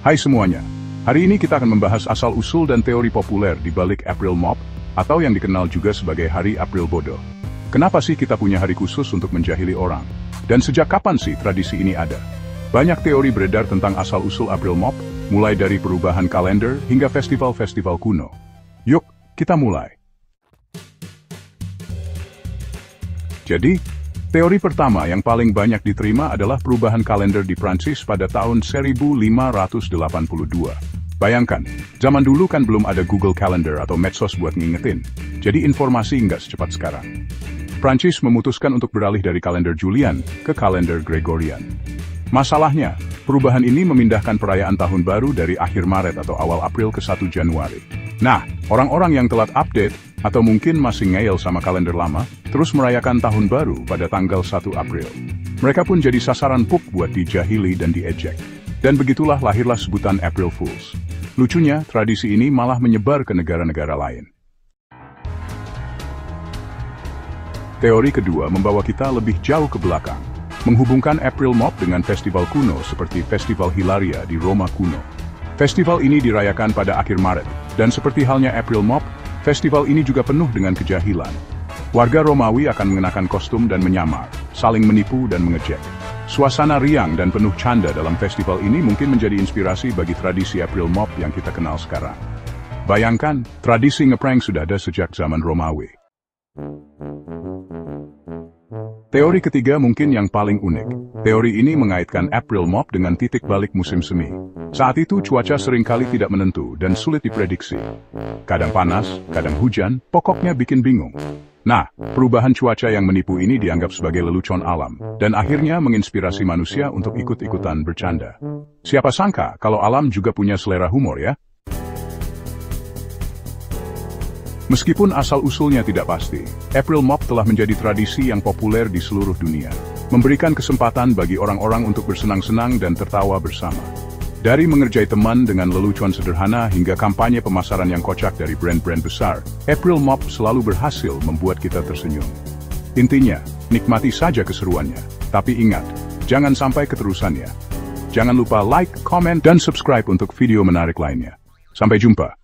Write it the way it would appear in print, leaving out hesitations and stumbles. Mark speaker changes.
Speaker 1: Hai semuanya, hari ini kita akan membahas asal-usul dan teori populer di balik April Mop, atau yang dikenal juga sebagai Hari April Bodoh. Kenapa sih kita punya hari khusus untuk menjahili orang? Dan sejak kapan sih tradisi ini ada? Banyak teori beredar tentang asal-usul April Mop, mulai dari perubahan kalender hingga festival-festival kuno. Yuk, kita mulai. Jadi, teori pertama yang paling banyak diterima adalah perubahan kalender di Prancis pada tahun 1582. Bayangkan, zaman dulu kan belum ada Google Calendar atau medsos buat ngingetin, jadi informasi nggak secepat sekarang. Prancis memutuskan untuk beralih dari kalender Julian ke kalender Gregorian. Masalahnya, perubahan ini memindahkan perayaan tahun baru dari akhir Maret atau awal April ke 1 Januari. Nah, orang-orang yang telat update, atau mungkin masih ngeyel sama kalender lama, terus merayakan tahun baru pada tanggal 1 April. Mereka pun jadi sasaran empuk buat dijahili dan diejek. Dan begitulah lahirlah sebutan April Fools. Lucunya, tradisi ini malah menyebar ke negara-negara lain. Teori kedua membawa kita lebih jauh ke belakang, menghubungkan April Mop dengan festival kuno seperti Festival Hilaria di Roma kuno. Festival ini dirayakan pada akhir Maret, dan seperti halnya April Mop, festival ini juga penuh dengan kejahilan. Warga Romawi akan mengenakan kostum dan menyamar, saling menipu dan mengejek. Suasana riang dan penuh canda dalam festival ini mungkin menjadi inspirasi bagi tradisi April Mop yang kita kenal sekarang. Bayangkan, tradisi ngeprank sudah ada sejak zaman Romawi. Teori ketiga mungkin yang paling unik. Teori ini mengaitkan April Mop dengan titik balik musim semi. Saat itu cuaca seringkali tidak menentu dan sulit diprediksi. Kadang panas, kadang hujan, pokoknya bikin bingung. Nah, perubahan cuaca yang menipu ini dianggap sebagai lelucon alam, dan akhirnya menginspirasi manusia untuk ikut-ikutan bercanda. Siapa sangka kalau alam juga punya selera humor ya? Meskipun asal-usulnya tidak pasti, April Mop telah menjadi tradisi yang populer di seluruh dunia, memberikan kesempatan bagi orang-orang untuk bersenang-senang dan tertawa bersama. Dari mengerjai teman dengan lelucon sederhana hingga kampanye pemasaran yang kocak dari brand-brand besar, April Mop selalu berhasil membuat kita tersenyum. Intinya, nikmati saja keseruannya, tapi ingat, jangan sampai keterusannya. Jangan lupa like, comment, dan subscribe untuk video menarik lainnya. Sampai jumpa.